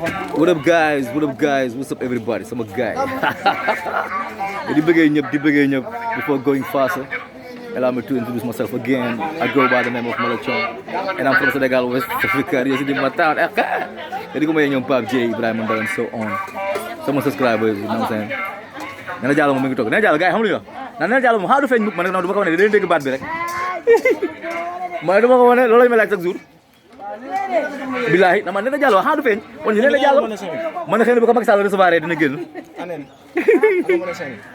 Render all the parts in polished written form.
What up guys? What up guys? What's up everybody? Sama guy. di bëggee ñëpp before going faster. Allow me to introduce myself again. I go by the name of Malachon and I'm from Senegal, West Africa. Yes, in my town. Jadi ko may ñoom Pape J, Ibrahima Ndaw and so on. Sama subscribers, you know what I'm saying? Nena Diallo moom mi ngi toog. Nena Diallo gars yi xam lu ñu wax. Nena Diallo moom xaar du feeñ mukk man nag du ma ko wane dañu dégg baat bi rek. Man du ma ko wane loolu lañ may laaj chaque jour. Bilahi nama Nena Diallo xaar du feeñ kon ñu Nena Diallo man xëy na bu ko Macky Sall recevoir dina génn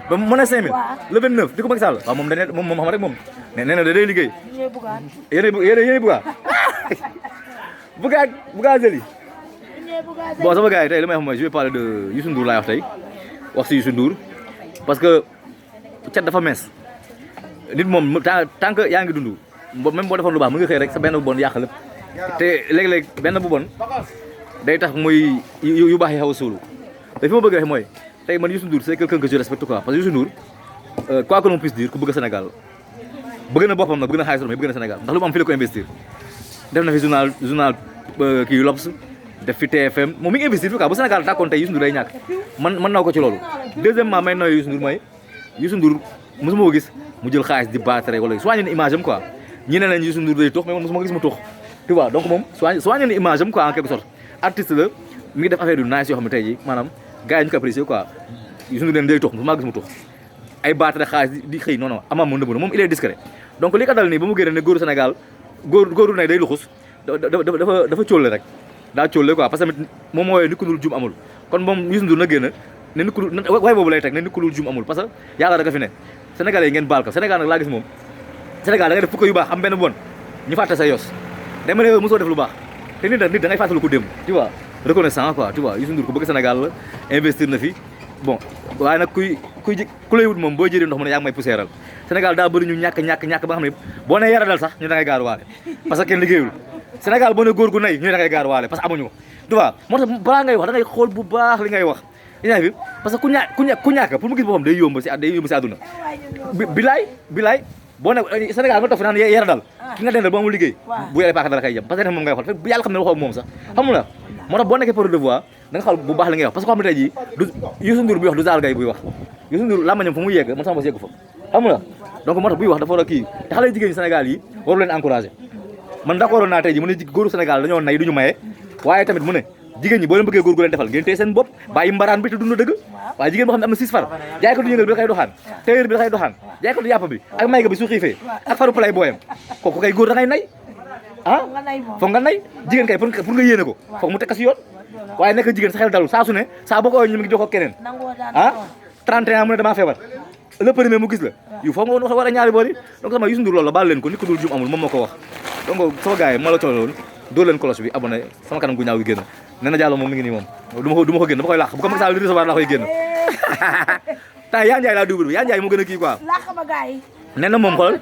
ba mu mën a 5000 le 29 di ko Macky Sall waaw moom dañ moom xam rek moom nee na da day liggéey yéen buga buga jëli bon sama gars yi tey li may wax mooy je vais parler de Youssou Ndour laay wax tey wax si Youssou Ndour parce que cat dafa mees nit moom tant que yaa ngi dund même boo defoon lu baax mu ngi xëy rek sa benn bu bon yàq lépp te léeg-léeg benn bu bon day tax muy yu baax yi xaw a suulu te fi ma bëgg a wax mooy tey man Youssou Ndour c'est quelqu'un que je respecte quoi parce que Youssou Ndour quoi que l'on puisse dire ku bëgg Sénégal bëgg na boppam nag bëgg na xaalis mais bëgg na Sénégal ndax lu mu am fi la ko investir def na fi journal kii L'Obs def fi TFM moom mi ngi investir fi quoi bu Sénégal tàkkoon tey Youssou Ndour day ñàkk man naw ko ci loolu deuxièmement may nawee Youssou Ndour mooy Youssou Ndour mosuma ko gis mu jël xaalis di battre wala soigné na image am quoi ñi ne nañ Youssou Ndour day tux mais man mosuma ko gis mu tux tu vois donc moom soigné na image am quoi en quelque sorte artiste la mi ngi def affaire yu nice yoo xam ne tey jii maanaam gars yi ñu ko apprécier quoi Youssou Ndour leen day tux mosuma gis mu tux ay battre xaalis di xëy non non amaam moom nëbb na moom il est discret donc li ko dal nii ba mu génne ne góoru Sénégal góoru ne day luxus dafa cóolle rek daa cóolle quoi parce que moom mooy nit ku dul jum amul kon moom Youssou Ndour na génn ne nit ku dul waay boobu lay teg ne nit ku dul jum amul parce que yàlla da nga fi ne Sénégalais yi ngeen baal ko Sénégal nag laa gis moom Sénégal da nga def fukk yu baax am benn bon ñu fàtte sa yos dama ne mosoo def lu baax te nit da ngay fàttali ko démb tu vois reconnaissant quoi tu vois Youssou Ndour ku bëgg Sénégal la investir na fi bon waaye nag ku lay wut moom boo jëlee ndox mu ne yaa ngi may poussièral Sénégal daa bëri ñu ñàkk ba nga xam ne boo ne yara dal sax ñu da ngay gaar waale parce que kenn liggéeyul Sénégal boo ne góor gu nay ñu da ngay gaar waale parce que amuñu ko tu vois moo tax balaa ngay wax da ngay xool bu baax li ngay wax yaa ngi fi parce que ku ñàkk pour mu gis boppam day yomb si àdduna bilaay boo ne Sénégal nga toog fi naan yara dal ki nga dendal ba amul liggéey bu yore paaka dara kay jëm parce que moom ngay xool bu yàlla xam ne waxoo moom sax xamul la moo tax boo nekkee porte de voix da nga xool bu baax li ngay wax parce que xam ne tey jii du Youssou Ndour buy wax du Zal Gaye buy wax Youssou Ndour làmmañam fu mu yegg man sama bos yegg fa xamul la donc moo tax buy wax dafa war a kii te xale jigéen ñi Sénégal yi waru leen encouragé man d'accord naa tey jii mu ne góoru Sénégal dañoo nay duñu maye waaye tamit mu ne jigéen ñi boo leen bëggee góor gu leen defal ngeen téye seen bopp bàyyi mbaraan bi te dund dëgg waaye jigéen boo xam ne am na 6 far jaay ko du yëngal bi da koy doxaan téyër bi da koy doxaan jaay ko du yàpp bi ak mayga bi su xiifee ak faru play booyam kooku kay góor da ngay nay foog nga nay jigéen kay pour nga yéene ko foog mu tekk si yoon waaye nekk jigéen sa xel dalul saa su ne saa boo ko ñu ngi jox ko keneen 31 ans mu ne damaa feebar le premier mu gis la yu foog nga war a ñaari boori donc sama Youssou Ndour loolu la baal leen ko nit ko dul jum amul moom moo ko wax donc sama gars yi ma la tolloon dóor leen cloche bi abonné sama kanam gu ñaaw gi génn Nena Diallo moom mi ngi nii moom du ma ko génn dama koy làq bu ko Macky Sall di recevoir laa koy génn temps Yaa Ndiaye laa double bi Yaa Ndiaye moo gën a kii quoi nee na moom xool